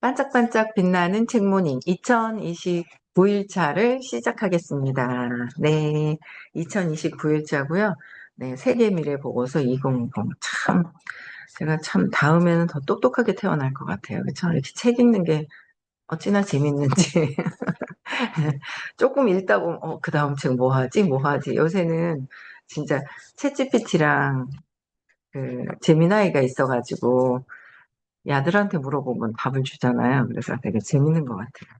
반짝반짝 빛나는 책모닝 2029일차를 시작하겠습니다. 네, 2029일차고요. 네, 세계미래보고서 2020. 제가 참 다음에는 더 똑똑하게 태어날 것 같아요. 그쵸? 이렇게 책 읽는 게 어찌나 재밌는지. 조금 읽다 보면, 그 다음 책 뭐 하지? 뭐 하지? 요새는 진짜 챗GPT랑 그 제미나이가 있어가지고, 야들한테 물어보면 답을 주잖아요. 그래서 되게 재밌는 것 같아요.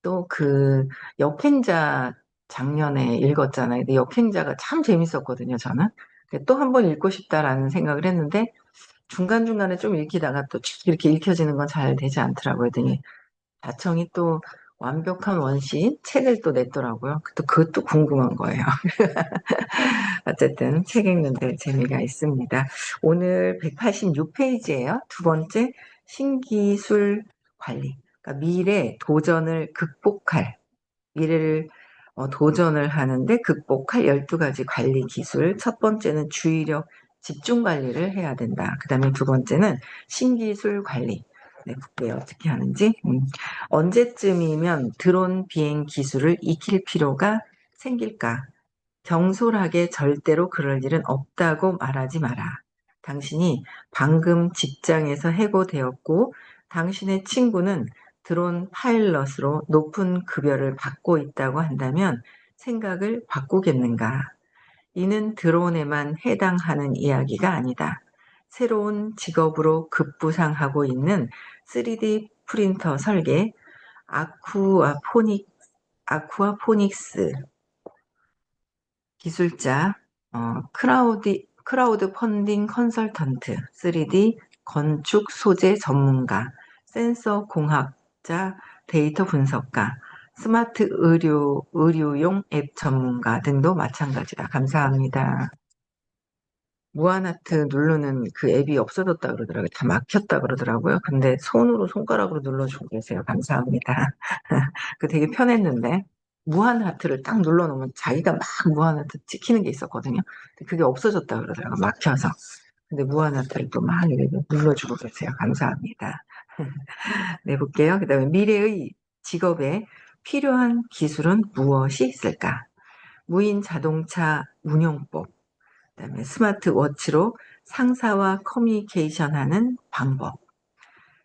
또 그 역행자 작년에 읽었잖아요. 근데 역행자가 참 재밌었거든요, 저는. 또 한 번 읽고 싶다라는 생각을 했는데 중간중간에 좀 읽히다가 또 이렇게 읽혀지는 건 잘 되지 않더라고요. 그랬더니 자청이 또 완벽한 원시인 책을 또 냈더라고요. 또 그것도 궁금한 거예요. 어쨌든 책 읽는데 재미가 있습니다. 오늘 186페이지예요. 두 번째, 신기술 관리. 그러니까 미래 도전을 극복할, 미래를 도전을 하는데 극복할 12가지 관리 기술. 첫 번째는 주의력 집중 관리를 해야 된다. 그 다음에 두 번째는 신기술 관리. 네, 국내 어떻게 하는지. 언제쯤이면 드론 비행 기술을 익힐 필요가 생길까? 경솔하게 절대로 그럴 일은 없다고 말하지 마라. 당신이 방금 직장에서 해고되었고 당신의 친구는 드론 파일럿으로 높은 급여를 받고 있다고 한다면 생각을 바꾸겠는가? 이는 드론에만 해당하는 이야기가 아니다. 새로운 직업으로 급부상하고 있는 3D 프린터 설계, 아쿠아포닉스 기술자, 크라우드 펀딩 컨설턴트, 3D 건축 소재 전문가, 센서 공학자, 데이터 분석가, 스마트 의료용 앱 전문가 등도 마찬가지다. 감사합니다. 무한하트 누르는 그 앱이 없어졌다 그러더라고요. 다 막혔다 그러더라고요. 근데 손가락으로 눌러주고 계세요. 감사합니다. 그 되게 편했는데 무한하트를 딱 눌러놓으면 자기가 막 무한하트 찍히는 게 있었거든요. 근데 그게 없어졌다 그러더라고요. 막혀서. 근데 무한하트를 또 막 이렇게 눌러주고 계세요. 감사합니다. 네, 볼게요. 그 다음에 미래의 직업에 필요한 기술은 무엇이 있을까? 무인 자동차 운용법, 그다음에 스마트워치로 상사와 커뮤니케이션하는 방법,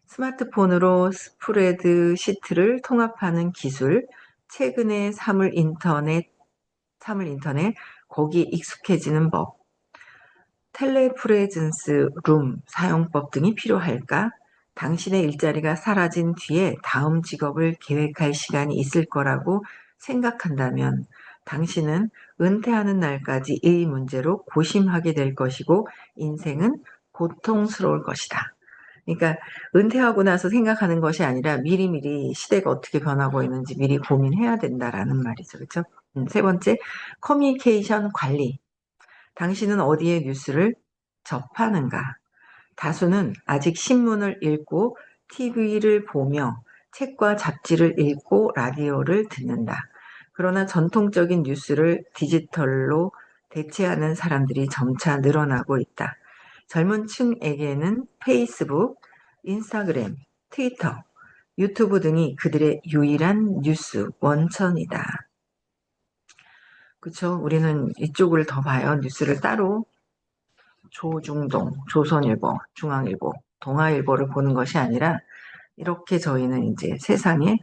스마트폰으로 스프레드 시트를 통합하는 기술, 최근의 사물 인터넷, 거기에 익숙해지는 법, 텔레프레젠스 룸 사용법 등이 필요할까? 당신의 일자리가 사라진 뒤에 다음 직업을 계획할 시간이 있을 거라고 생각한다면 당신은 은퇴하는 날까지 이 문제로 고심하게 될 것이고 인생은 고통스러울 것이다. 그러니까 은퇴하고 나서 생각하는 것이 아니라 미리미리 시대가 어떻게 변하고 있는지 미리 고민해야 된다라는 말이죠. 그렇죠? 세 번째, 커뮤니케이션 관리. 당신은 어디에 뉴스를 접하는가? 다수는 아직 신문을 읽고 TV를 보며 책과 잡지를 읽고 라디오를 듣는다. 그러나 전통적인 뉴스를 디지털로 대체하는 사람들이 점차 늘어나고 있다. 젊은 층에게는 페이스북, 인스타그램, 트위터, 유튜브 등이 그들의 유일한 뉴스 원천이다. 그렇죠? 우리는 이쪽을 더 봐요. 뉴스를 따로 조중동, 조선일보, 중앙일보, 동아일보를 보는 것이 아니라 이렇게 저희는 이제 세상의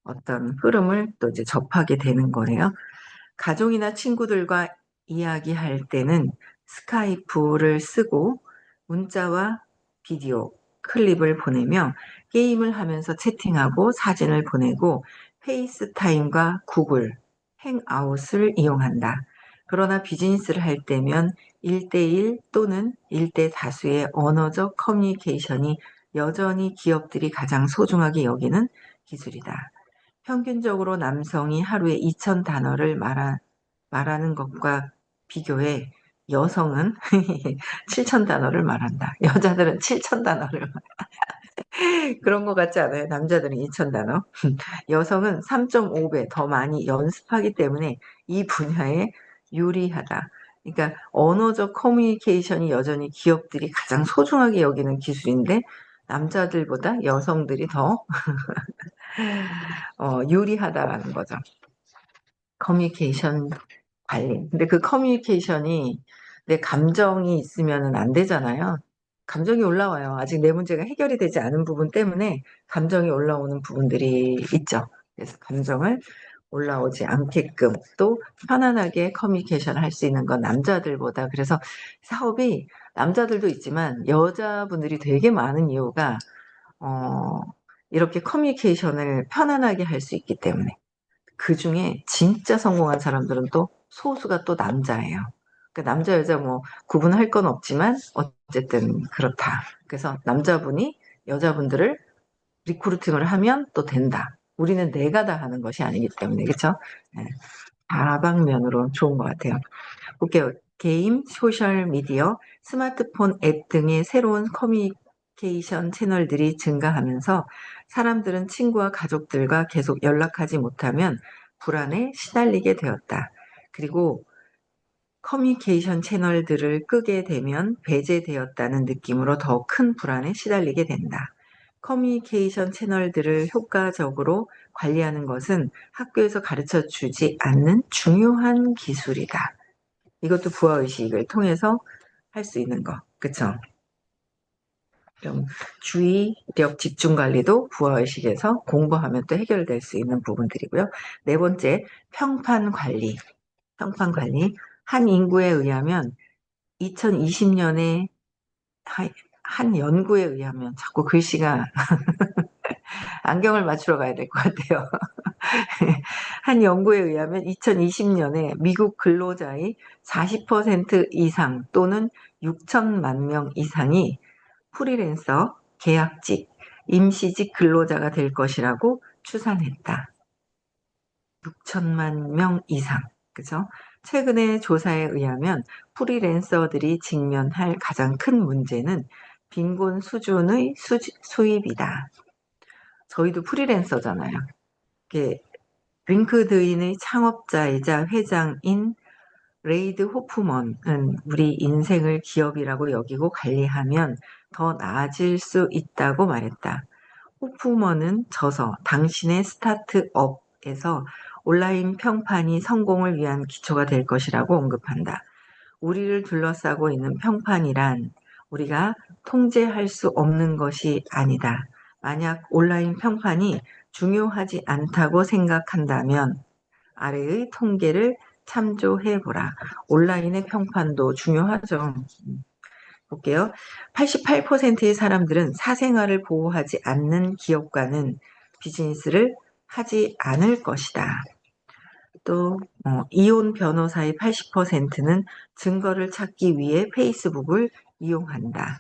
어떤 흐름을 또 이제 접하게 되는 거예요. 가족이나 친구들과 이야기할 때는 스카이프를 쓰고 문자와 비디오, 클립을 보내며 게임을 하면서 채팅하고 사진을 보내고 페이스타임과 구글, 행아웃을 이용한다. 그러나 비즈니스를 할 때면 1대1 또는 1대 다수의 언어적 커뮤니케이션이 여전히 기업들이 가장 소중하게 여기는 기술이다. 평균적으로 남성이 하루에 2,000단어를 말하는 것과 비교해 여성은 7,000단어를 말한다. 여자들은 7,000단어를 그런 것 같지 않아요? 남자들은 2,000단어. 여성은 3.5배 더 많이 연습하기 때문에 이 분야에 유리하다. 그러니까 언어적 커뮤니케이션이 여전히 기업들이 가장 소중하게 여기는 기술인데 남자들보다 여성들이 더 유리하다라는 거죠. 커뮤니케이션 관리. 근데 그 커뮤니케이션이 내 감정이 있으면은 안 되잖아요. 감정이 올라와요. 아직 내 문제가 해결이 되지 않은 부분 때문에 감정이 올라오는 부분들이 있죠. 그래서 감정을 올라오지 않게끔 또 편안하게 커뮤니케이션 할 수 있는 건 남자들보다. 그래서 사업이 남자들도 있지만 여자분들이 되게 많은 이유가 어, 이렇게 커뮤니케이션을 편안하게 할 수 있기 때문에. 그중에 진짜 성공한 사람들은 또 소수가 또 남자예요. 그러니까 남자 여자 뭐 구분할 건 없지만 어쨌든 그렇다. 그래서 남자분이 여자분들을 리크루팅을 하면 또 된다. 우리는 내가 다 하는 것이 아니기 때문에 그렇죠? 네, 다방면으로 좋은 것 같아요. 볼게요. 게임, 소셜미디어, 스마트폰 앱 등의 새로운 커뮤니케이션 채널들이 증가하면서 사람들은 친구와 가족들과 계속 연락하지 못하면 불안에 시달리게 되었다. 그리고 커뮤니케이션 채널들을 끄게 되면 배제되었다는 느낌으로 더 큰 불안에 시달리게 된다. 커뮤니케이션 채널들을 효과적으로 관리하는 것은 학교에서 가르쳐 주지 않는 중요한 기술이다. 이것도 부하의식을 통해서 할 수 있는 거. 그쵸? 좀 주의력 집중 관리도 부하의식에서 공부하면 또 해결될 수 있는 부분들이고요. 네 번째, 평판 관리. 평판 관리. 한 인구에 의하면 2020년에 한 연구에 의하면 자꾸 글씨가 안경을 맞추러 가야 될 것 같아요. 한 연구에 의하면 2020년에 미국 근로자의 40% 이상 또는 6천만 명 이상이 프리랜서, 계약직, 임시직 근로자가 될 것이라고 추산했다. 6천만 명 이상. 그죠? 최근의 조사에 의하면 프리랜서들이 직면할 가장 큰 문제는 빈곤 수준의 수입이다. 저희도 프리랜서잖아요. 이게 링크드인의 창업자이자 회장인 레이드 호프먼은 우리 인생을 기업이라고 여기고 관리하면 더 나아질 수 있다고 말했다. 호프먼은 저서 당신의 스타트업에서 온라인 평판이 성공을 위한 기초가 될 것이라고 언급한다. 우리를 둘러싸고 있는 평판이란 우리가 통제할 수 없는 것이 아니다. 만약 온라인 평판이 중요하지 않다고 생각한다면 아래의 통계를 참조해 보라. 온라인의 평판도 중요하죠. 볼게요. 88%의 사람들은 사생활을 보호하지 않는 기업과는 비즈니스를 하지 않을 것이다. 또 이혼 변호사의 80%는 증거를 찾기 위해 페이스북을 이용한다.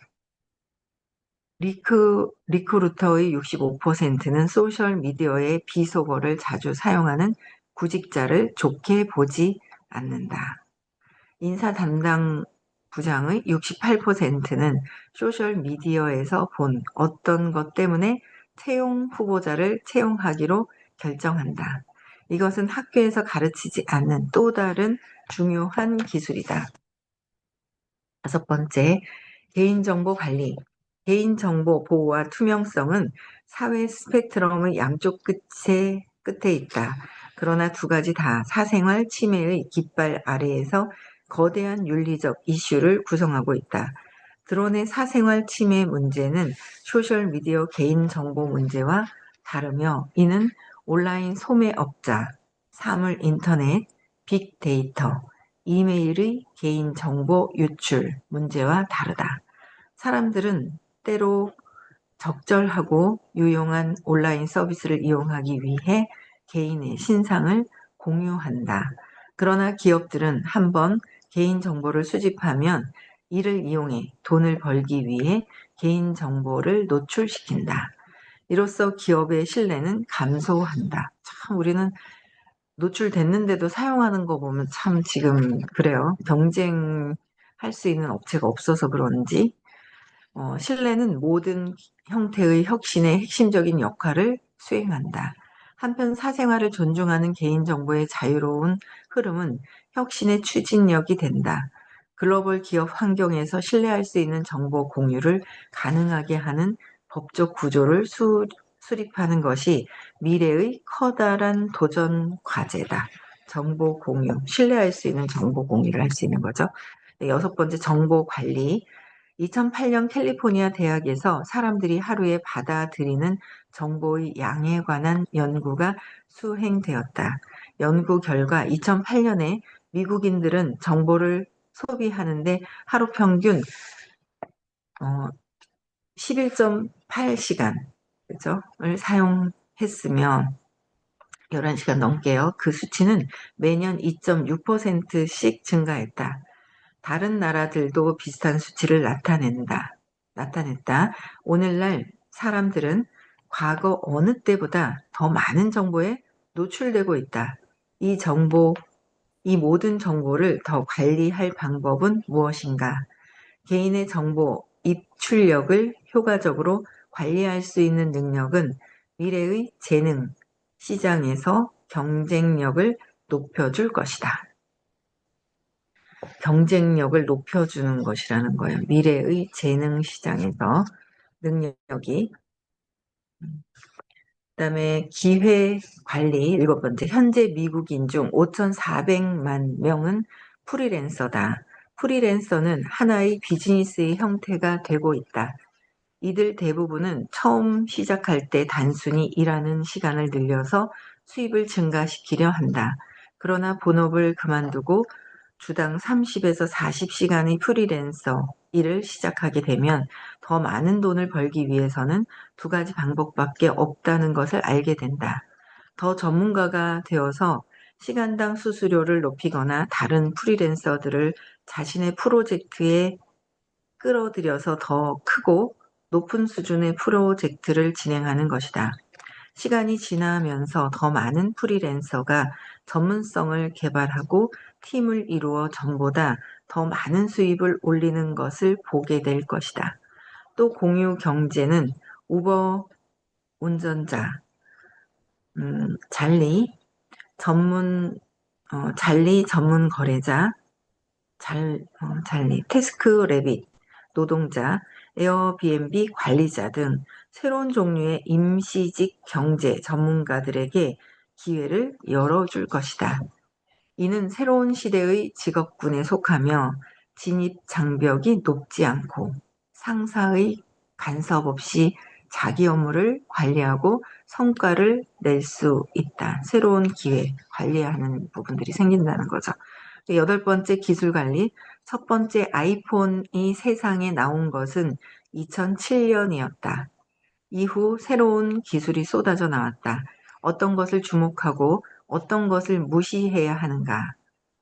리크루터의 65%는 소셜미디어의 비속어를 자주 사용하는 구직자를 좋게 보지 않는다. 인사 담당 부장의 68%는 소셜미디어에서 본 어떤 것 때문에 채용 후보자를 채용하기로 결정한다. 이것은 학교에서 가르치지 않는 또 다른 중요한 기술이다. 다섯 번째, 개인정보 관리. 개인정보 보호와 투명성은 사회 스펙트럼의 양쪽 끝에 있다. 그러나 두 가지 다 사생활 침해의 깃발 아래에서 거대한 윤리적 이슈를 구성하고 있다. 드론의 사생활 침해 문제는 소셜미디어 개인정보 문제와 다르며 이는 온라인 소매업자, 사물 인터넷, 빅데이터, 이메일의 개인정보 유출 문제와 다르다. 사람들은 때로 적절하고 유용한 온라인 서비스를 이용하기 위해 개인의 신상을 공유한다. 그러나 기업들은 한번 개인정보를 수집하면 이를 이용해 돈을 벌기 위해 개인정보를 노출시킨다. 이로써 기업의 신뢰는 감소한다. 참 우리는 노출됐는데도 사용하는 거 보면 참 지금 그래요. 경쟁할 수 있는 업체가 없어서 그런지 신뢰는 모든 형태의 혁신의 핵심적인 역할을 수행한다. 한편 사생활을 존중하는 개인정보의 자유로운 흐름은 혁신의 추진력이 된다. 글로벌 기업 환경에서 신뢰할 수 있는 정보 공유를 가능하게 하는 법적 구조를 수립하는 것이 미래의 커다란 도전 과제다. 정보 공유, 신뢰할 수 있는 정보 공유를 할 수 있는 거죠. 네, 여섯 번째, 정보 관리. 2008년 캘리포니아 대학에서 사람들이 하루에 받아들이는 정보의 양에 관한 연구가 수행되었다. 연구 결과 2008년에 미국인들은 정보를 소비하는데 하루 평균 11.8시간, 그죠?을 사용했으며 11시간 넘게요. 그 수치는 매년 2.6%씩 증가했다. 다른 나라들도 비슷한 수치를 나타냈다. 오늘날 사람들은 과거 어느 때보다 더 많은 정보에 노출되고 있다. 이 정보, 이 모든 정보를 더 관리할 방법은 무엇인가? 개인의 정보 입출력을 효과적으로 관리할 수 있는 능력은 미래의 재능 시장에서 경쟁력을 높여줄 것이다. 경쟁력을 높여주는 것이라는 거예요. 미래의 재능 시장에서 능력이. 그다음에 기회 관리 일곱 번째, 현재 미국인 중 5,400만 명은 프리랜서다. 프리랜서는 하나의 비즈니스의 형태가 되고 있다. 이들 대부분은 처음 시작할 때 단순히 일하는 시간을 늘려서 수입을 증가시키려 한다. 그러나 본업을 그만두고 주당 30에서 40시간의 프리랜서 일을 시작하게 되면 더 많은 돈을 벌기 위해서는 두 가지 방법밖에 없다는 것을 알게 된다. 더 전문가가 되어서 시간당 수수료를 높이거나 다른 프리랜서들을 자신의 프로젝트에 끌어들여서 더 크고 높은 수준의 프로젝트를 진행하는 것이다. 시간이 지나면서 더 많은 프리랜서가 전문성을 개발하고 팀을 이루어 전보다 더 많은 수입을 올리는 것을 보게 될 것이다. 또 공유 경제는 우버 운전자, 잘리 전문 거래자, 태스크 래빗 노동자, 에어비앤비 관리자 등 새로운 종류의 임시직 경제 전문가들에게 기회를 열어줄 것이다. 이는 새로운 시대의 직업군에 속하며 진입 장벽이 높지 않고 상사의 간섭 없이 자기 업무를 관리하고 성과를 낼 수 있다. 새로운 기회, 관리하는 부분들이 생긴다는 거죠. 여덟 번째, 기술 관리. 첫 번째 아이폰이 세상에 나온 것은 2007년이었다. 이후 새로운 기술이 쏟아져 나왔다. 어떤 것을 주목하고 어떤 것을 무시해야 하는가?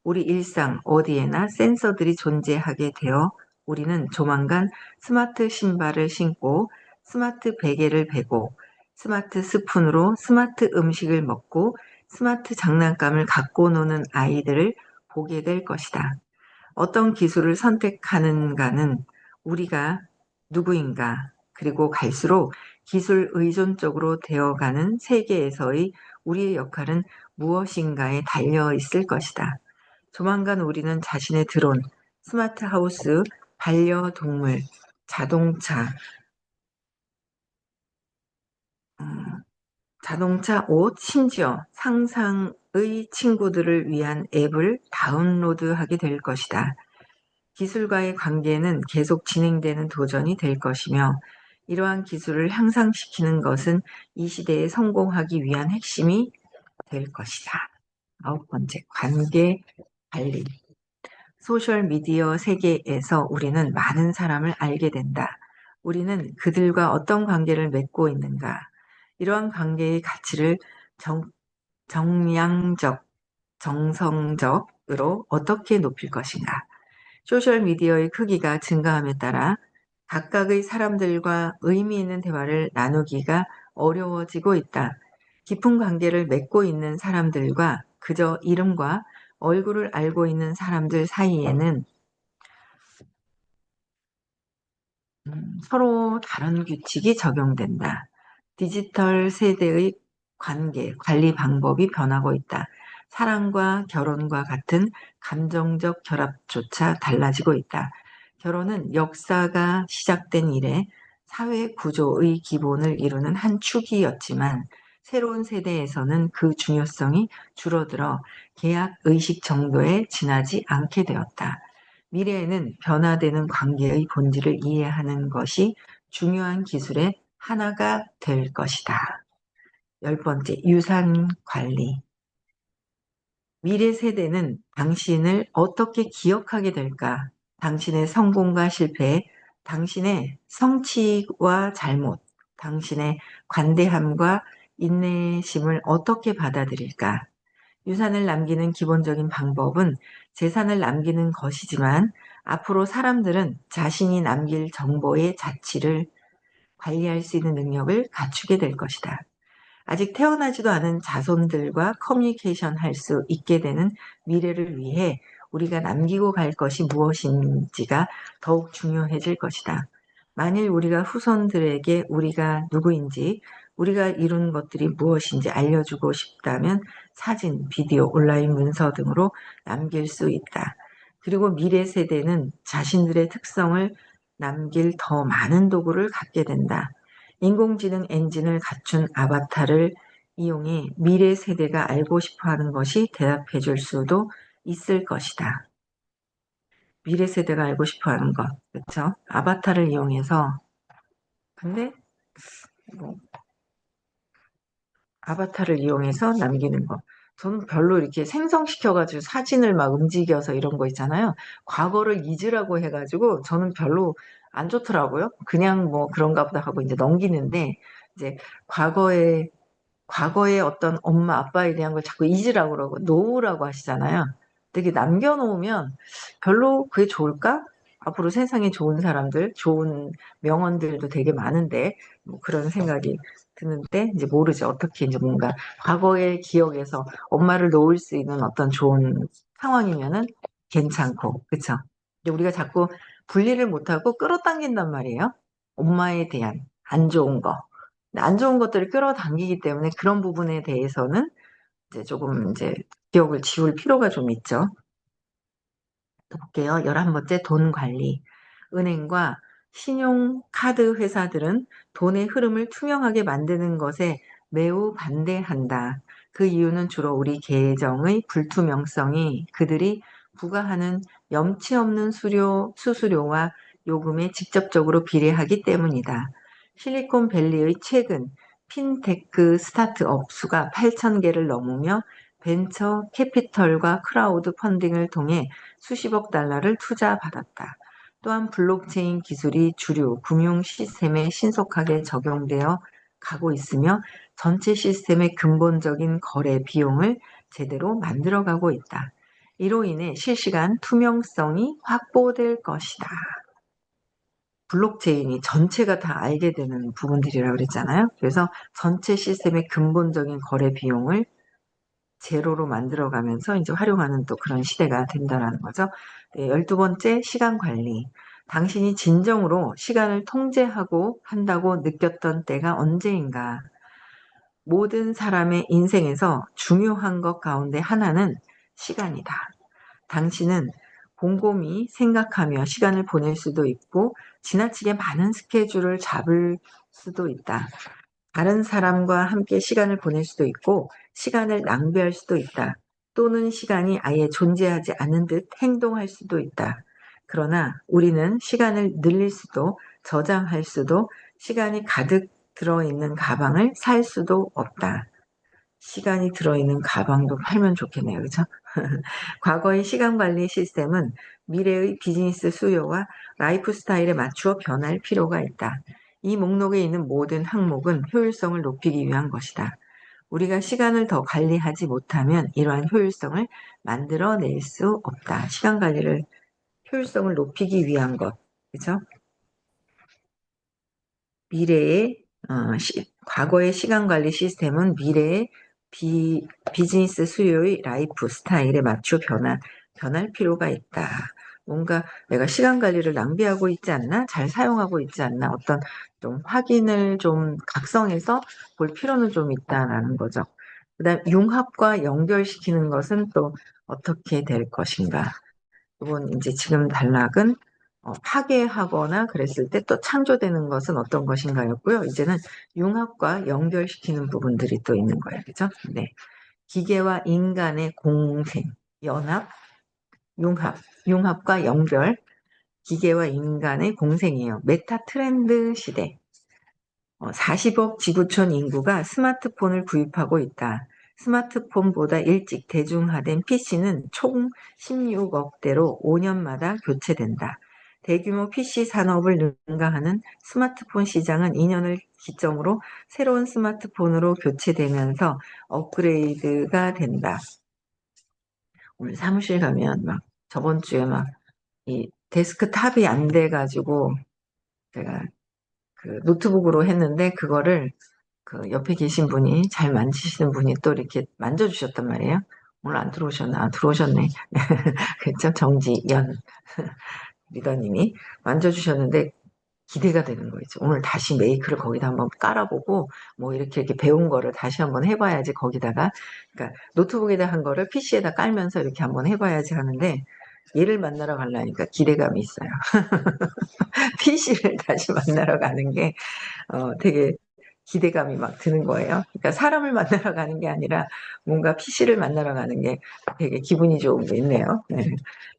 우리 일상 어디에나 센서들이 존재하게 되어 우리는 조만간 스마트 신발을 신고 스마트 베개를 베고 스마트 스푼으로 스마트 음식을 먹고 스마트 장난감을 갖고 노는 아이들을 보게 될 것이다. 어떤 기술을 선택하는가는 우리가 누구인가, 그리고 갈수록 기술 의존적으로 되어가는 세계에서의 우리의 역할은 무엇인가에 달려 있을 것이다. 조만간 우리는 자신의 드론, 스마트 하우스, 반려동물, 자동차, 옷, 심지어 상상의 친구들을 위한 앱을 다운로드하게 될 것이다. 기술과의 관계는 계속 진행되는 도전이 될 것이며 이러한 기술을 향상시키는 것은 이 시대에 성공하기 위한 핵심이 될 것이다. 아홉 번째, 관계 관리. 소셜미디어 세계에서 우리는 많은 사람을 알게 된다. 우리는 그들과 어떤 관계를 맺고 있는가? 이러한 관계의 가치를 정량적, 정성적으로 어떻게 높일 것인가? 소셜미디어의 크기가 증가함에 따라 각각의 사람들과 의미 있는 대화를 나누기가 어려워지고 있다. 깊은 관계를 맺고 있는 사람들과 그저 이름과 얼굴을 알고 있는 사람들 사이에는 서로 다른 규칙이 적용된다. 디지털 세대의 관리 방법이 변하고 있다. 사랑과 결혼과 같은 감정적 결합조차 달라지고 있다. 결혼은 역사가 시작된 이래 사회 구조의 기본을 이루는 한 축이었지만 새로운 세대에서는 그 중요성이 줄어들어 계약 의식 정도에 지나지 않게 되었다. 미래에는 변화되는 관계의 본질을 이해하는 것이 중요한 기술의 하나가 될 것이다. 열 번째, 유산 관리. 미래 세대는 당신을 어떻게 기억하게 될까? 당신의 성공과 실패, 당신의 성취와 잘못, 당신의 관대함과 인내심을 어떻게 받아들일까? 유산을 남기는 기본적인 방법은 재산을 남기는 것이지만 앞으로 사람들은 자신이 남길 정보의 자치를 관리할 수 있는 능력을 갖추게 될 것이다. 아직 태어나지도 않은 자손들과 커뮤니케이션 할 수 있게 되는 미래를 위해 우리가 남기고 갈 것이 무엇인지가 더욱 중요해질 것이다. 만일 우리가 후손들에게 우리가 누구인지, 우리가 이룬 것들이 무엇인지 알려주고 싶다면 사진, 비디오, 온라인 문서 등으로 남길 수 있다. 그리고 미래 세대는 자신들의 특성을 남길 더 많은 도구를 갖게 된다. 인공지능 엔진을 갖춘 아바타를 이용해 미래 세대가 알고 싶어 하는 것이 대답해 줄 수도 있을 것이다. 미래 세대가 알고 싶어 하는 것. 그렇죠? 아바타를 이용해서. 근데 뭐 아바타를 이용해서 남기는 거. 저는 별로 이렇게 생성시켜가지고 사진을 막 움직여서 이런 거 있잖아요. 과거를 잊으라고 해가지고 저는 별로 안 좋더라고요. 그냥 뭐 그런가 보다 하고 이제 넘기는데 이제 과거에 과거의 어떤 엄마, 아빠에 대한 걸 자꾸 잊으라고 그러고 놓으라고 하시잖아요. 되게 남겨놓으면 별로 그게 좋을까? 앞으로 세상에 좋은 사람들, 좋은 명언들도 되게 많은데, 뭐 그런 생각이 드는데, 이제 모르죠. 어떻게 이제 뭔가 과거의 기억에서 엄마를 놓을 수 있는 어떤 좋은 상황이면은 괜찮고, 그쵸? 근데 우리가 자꾸 분리를 못하고 끌어당긴단 말이에요. 엄마에 대한 안 좋은 거. 안 좋은 것들을 끌어당기기 때문에 그런 부분에 대해서는 이제 조금 이제 기억을 지울 필요가 좀 있죠. 또 볼게요. 11번째 돈 관리. 은행과 신용카드 회사들은 돈의 흐름을 투명하게 만드는 것에 매우 반대한다. 그 이유는 주로 우리 계정의 불투명성이 그들이 부과하는 염치 없는 수수료와 요금에 직접적으로 비례하기 때문이다. 실리콘밸리의 최근 핀테크 스타트업 수가 8천 개를 넘으며 벤처 캐피털과 크라우드 펀딩을 통해 수십억 달러를 투자받았다. 또한 블록체인 기술이 주류 금융 시스템에 신속하게 적용되어 가고 있으며 전체 시스템의 근본적인 거래 비용을 제대로 만들어가고 있다. 이로 인해 실시간 투명성이 확보될 것이다. 블록체인이 전체가 다 알게 되는 부분들이라고 그랬잖아요. 그래서 전체 시스템의 근본적인 거래 비용을 제로로 만들어가면서 이제 활용하는 또 그런 시대가 된다라는 거죠. 네, 12번째 시간 관리. 당신이 진정으로 시간을 통제하고 한다고 느꼈던 때가 언제인가? 모든 사람의 인생에서 중요한 것 가운데 하나는 시간이다. 당신은 곰곰이 생각하며 시간을 보낼 수도 있고 지나치게 많은 스케줄을 잡을 수도 있다. 다른 사람과 함께 시간을 보낼 수도 있고 시간을 낭비할 수도 있다. 또는 시간이 아예 존재하지 않은 듯 행동할 수도 있다. 그러나 우리는 시간을 늘릴 수도 저장할 수도 시간이 가득 들어있는 가방을 살 수도 없다. 시간이 들어있는 가방도 팔면 좋겠네요. 그렇죠? 과거의 시간 관리 시스템은 미래의 비즈니스 수요와 라이프 스타일에 맞추어 변할 필요가 있다. 이 목록에 있는 모든 항목은 효율성을 높이기 위한 것이다. 우리가 시간을 더 관리하지 못하면 이러한 효율성을 만들어낼 수 없다. 시간 관리를 효율성을 높이기 위한 것. 그죠? 미래의 과거의 시간 관리 시스템은 미래의 비즈니스 수요의 라이프 스타일에 맞춰 변할 필요가 있다. 뭔가 내가 시간 관리를 낭비하고 있지 않나? 잘 사용하고 있지 않나? 어떤 좀 확인을 좀 각성해서 볼 필요는 좀 있다라는 거죠. 그다음 융합과 연결시키는 것은 또 어떻게 될 것인가? 이건 이제 지금 단락은 파괴하거나 그랬을 때 또 창조되는 것은 어떤 것인가였고요. 이제는 융합과 연결시키는 부분들이 또 있는 거예요. 그죠? 네. 기계와 인간의 공생, 연합, 융합, 융합과 연결, 기계와 인간의 공생이에요. 메타 트렌드 시대. 40억 지구촌 인구가 스마트폰을 구입하고 있다. 스마트폰보다 일찍 대중화된 PC는 총 16억대로 5년마다 교체된다. 대규모 PC 산업을 능가하는 스마트폰 시장은 2년을 기점으로 새로운 스마트폰으로 교체되면서 업그레이드가 된다. 오늘 사무실 가면 막 저번 주에 막 이 데스크탑이 안 돼가지고 제가 그 노트북으로 했는데 그거를 그 옆에 계신 분이 잘 만지시는 분이 또 이렇게 만져주셨단 말이에요. 오늘 안 들어오셨나? 아, 들어오셨네. 그렇죠? 정지연 리더님이 만져주셨는데 기대가 되는 거죠. 오늘 다시 메이크를 거기다 한번 깔아보고 뭐 이렇게 배운 거를 다시 한번 해봐야지 거기다가 그러니까 노트북에다 한 거를 PC에다 깔면서 이렇게 한번 해봐야지 하는데 얘를 만나러 가려니까 기대감이 있어요. PC를 다시 만나러 가는 게 되게 기대감이 막 드는 거예요. 그러니까 사람을 만나러 가는 게 아니라 뭔가 PC를 만나러 가는 게 되게 기분이 좋은 게 있네요. 네.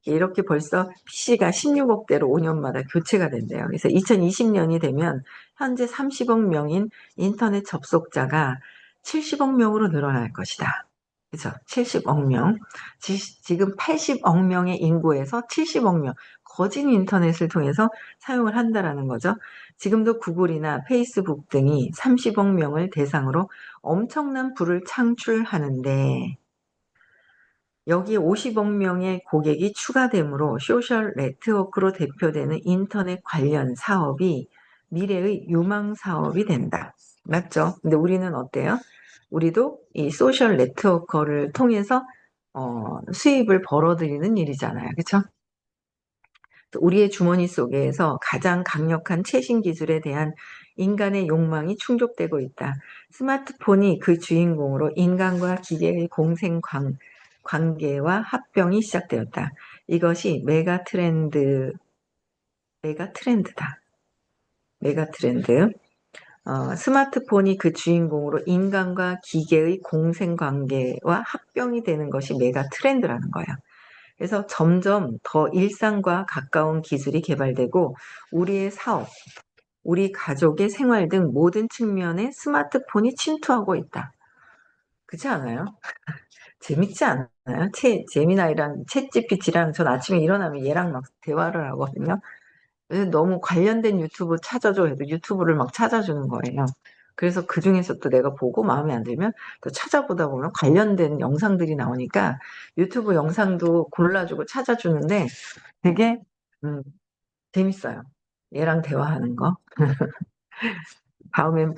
이렇게 벌써 PC가 16억대로 5년마다 교체가 된대요. 그래서 2020년이 되면 현재 30억 명인 인터넷 접속자가 70억 명으로 늘어날 것이다. 그죠? 70억 명. 지금 80억 명의 인구에서 70억 명. 거진 인터넷을 통해서 사용을 한다라는 거죠. 지금도 구글이나 페이스북 등이 30억 명을 대상으로 엄청난 부를 창출하는데 여기에 50억 명의 고객이 추가되므로 소셜 네트워크로 대표되는 인터넷 관련 사업이 미래의 유망 사업이 된다. 맞죠? 근데 우리는 어때요? 우리도 이 소셜 네트워크를 통해서 수입을 벌어들이는 일이잖아요. 그렇죠? 우리의 주머니 속에서 가장 강력한 최신 기술에 대한 인간의 욕망이 충족되고 있다. 스마트폰이 그 주인공으로 인간과 기계의 관계와 합병이 시작되었다. 이것이 메가 트렌드다. 메가 트렌드. 스마트폰이 그 주인공으로 인간과 기계의 공생 관계와 합병이 되는 것이 메가 트렌드라는 거예요. 그래서 점점 더 일상과 가까운 기술이 개발되고 우리의 사업, 우리 가족의 생활 등 모든 측면에 스마트폰이 침투하고 있다. 그렇지 않아요? 재밌지 않아요? 제미나이랑 챗GPT랑 전 아침에 일어나면 얘랑 막 대화를 하거든요. 그래서 너무 관련된 유튜브 찾아줘 해도 유튜브를 막 찾아주는 거예요. 그래서 그 중에서 또 내가 보고 마음에 안 들면 또 찾아보다 보면 관련된 영상들이 나오니까 유튜브 영상도 골라주고 찾아주는데 되게 음, 재밌어요. 얘랑 대화하는 거. 다음엔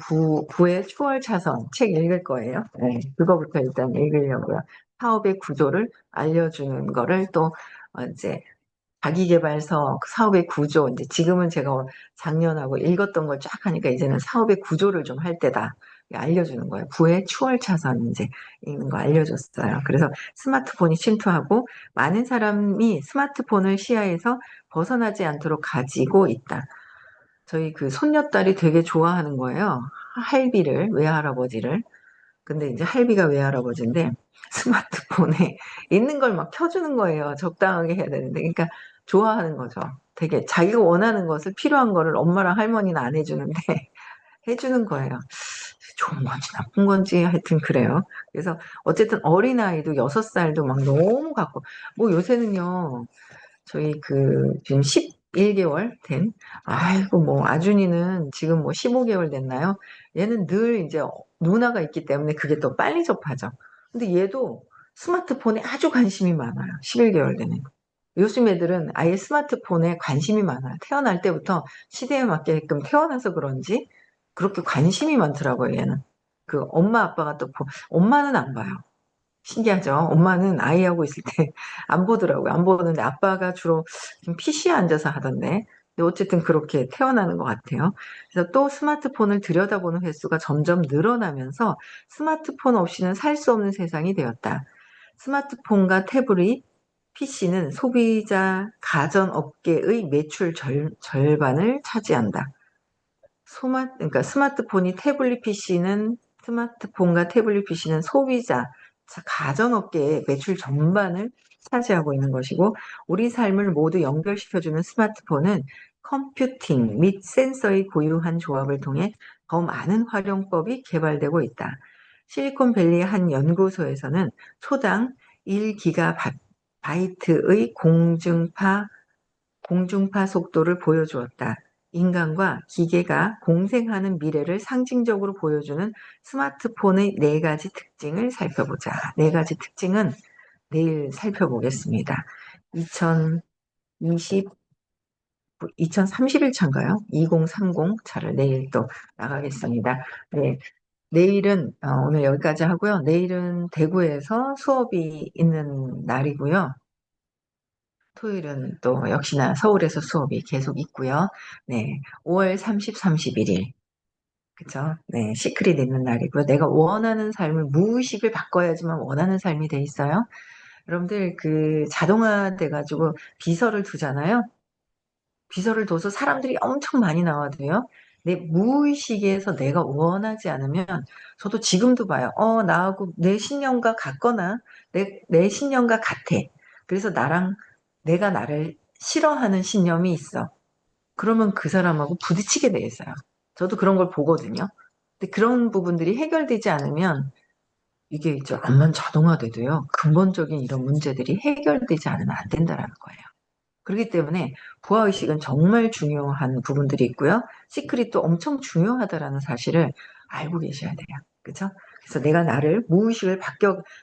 부의 추월 차선 책 읽을 거예요. 네, 그거부터 일단 읽으려고요. 사업의 구조를 알려주는 거를 또 이제 자기계발서 사업의 구조, 이제 지금은 제가 작년하고 읽었던 걸 쫙 하니까 이제는 사업의 구조를 좀 할 때다. 알려주는 거예요. 부의 추월 차선 이제 읽는 거 알려줬어요. 그래서 스마트폰이 침투하고 많은 사람이 스마트폰을 시야에서 벗어나지 않도록 가지고 있다. 저희 그 손녀딸이 되게 좋아하는 거예요. 할비를, 외할아버지를. 근데 이제 할비가 외할아버지인데 스마트폰에 있는 걸 막 켜주는 거예요. 적당하게 해야 되는데. 그러니까 좋아하는 거죠. 되게 자기가 원하는 것을 필요한 거를 엄마랑 할머니는 안 해주는데 해주는 거예요. 좋은 건지 나쁜 건지 하여튼 그래요. 그래서 어쨌든 어린아이도 6살도 막 너무 갖고 뭐 요새는요. 저희 그 지금 11개월 된 아이고 뭐 아준이는 지금 뭐 15개월 됐나요? 얘는 늘 이제 누나가 있기 때문에 그게 더 빨리 접하죠. 근데 얘도 스마트폰에 아주 관심이 많아요. 11개월 되는. 요즘 애들은 아예 스마트폰에 관심이 많아요. 태어날 때부터 시대에 맞게끔 태어나서 그런지 그렇게 관심이 많더라고요, 얘는. 그 엄마 아빠가 또 엄마는 안 봐요. 신기하죠? 엄마는 아이하고 있을 때 안 보더라고요. 안 보는데 아빠가 주로 PC에 앉아서 하던데. 근데 어쨌든 그렇게 태어나는 것 같아요. 그래서 또 스마트폰을 들여다보는 횟수가 점점 늘어나면서 스마트폰 없이는 살 수 없는 세상이 되었다. 스마트폰과 태블릿, PC는 소비자 가전업계의 매출 절반을 차지한다. 그러니까 스마트폰과 태블릿 PC는 소비자, 가전업계의 매출 전반을 차지하고 있는 것이고, 우리 삶을 모두 연결시켜주는 스마트폰은 컴퓨팅 및 센서의 고유한 조합을 통해 더 많은 활용법이 개발되고 있다. 실리콘밸리의 한 연구소에서는 초당 1기가바이트의 공중파 속도를 보여주었다. 인간과 기계가 공생하는 미래를 상징적으로 보여주는 스마트폰의 네 가지 특징을 살펴보자. 네 가지 특징은 내일 살펴보겠습니다. 2020, 2031 차인가요? 2030 차를 내일 또 나가겠습니다. 네, 내일은 오늘 여기까지 하고요. 내일은 대구에서 수업이 있는 날이고요. 토요일은 또 역시나 서울에서 수업이 계속 있고요. 네, 5월 30, 31일. 그죠? 네, 시크릿 있는 날이고요. 내가 원하는 삶을, 무의식을 바꿔야지만 원하는 삶이 돼 있어요. 여러분들 그 자동화 돼가지고 비서를 두잖아요. 비서를 둬서 사람들이 엄청 많이 나와도요. 내 무의식에서 내가 원하지 않으면, 저도 지금도 봐요. 나하고 내 신념과 같거나 내 신념과 같아. 그래서 내가 나를 싫어하는 신념이 있어. 그러면 그 사람하고 부딪히게 돼 있어요. 저도 그런 걸 보거든요. 근데 그런 부분들이 해결되지 않으면, 이게 이제 암만 자동화돼도요, 근본적인 이런 문제들이 해결되지 않으면 안 된다라는 거예요. 그렇기 때문에 부하의식은 정말 중요한 부분들이 있고요. 시크릿도 엄청 중요하다라는 사실을 알고 계셔야 돼요. 그렇죠? 그래서 내가 나를 무의식을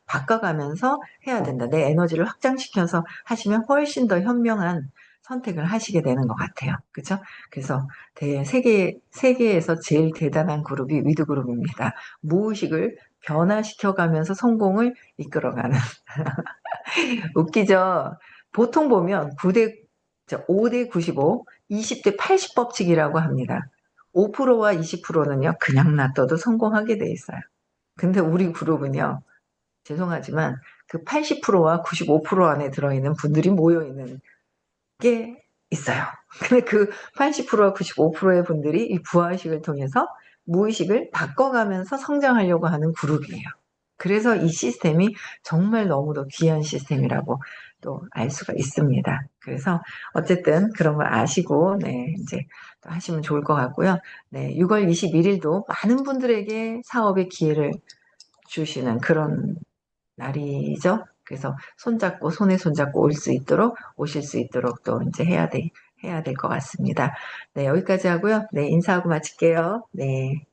바꿔가면서 해야 된다. 내 에너지를 확장시켜서 하시면 훨씬 더 현명한 선택을 하시게 되는 것 같아요. 그렇죠? 그래서 세계에서 제일 대단한 그룹이 위드그룹입니다. 무의식을 변화시켜가면서 성공을 이끌어가는. 웃기죠? 보통 보면 5대 95, 20대 80 법칙이라고 합니다. 5%와 20%는요, 그냥 놔둬도 성공하게 돼 있어요. 근데 우리 그룹은요, 죄송하지만 그 80%와 95% 안에 들어있는 분들이 모여있는 게 있어요. 근데 그 80%와 95%의 분들이 이 부하의식을 통해서 무의식을 바꿔가면서 성장하려고 하는 그룹이에요. 그래서 이 시스템이 정말 너무도 귀한 시스템이라고 또 알 수가 있습니다. 그래서 어쨌든 그런 걸 아시고, 네, 이제 또 하시면 좋을 것 같고요. 네, 6월 21일도 많은 분들에게 사업의 기회를 주시는 그런 날이죠. 그래서 손에 손잡고 오실 수 있도록 또 이제 해야 될 것 같습니다. 네, 여기까지 하고요. 네, 인사하고 마칠게요. 네.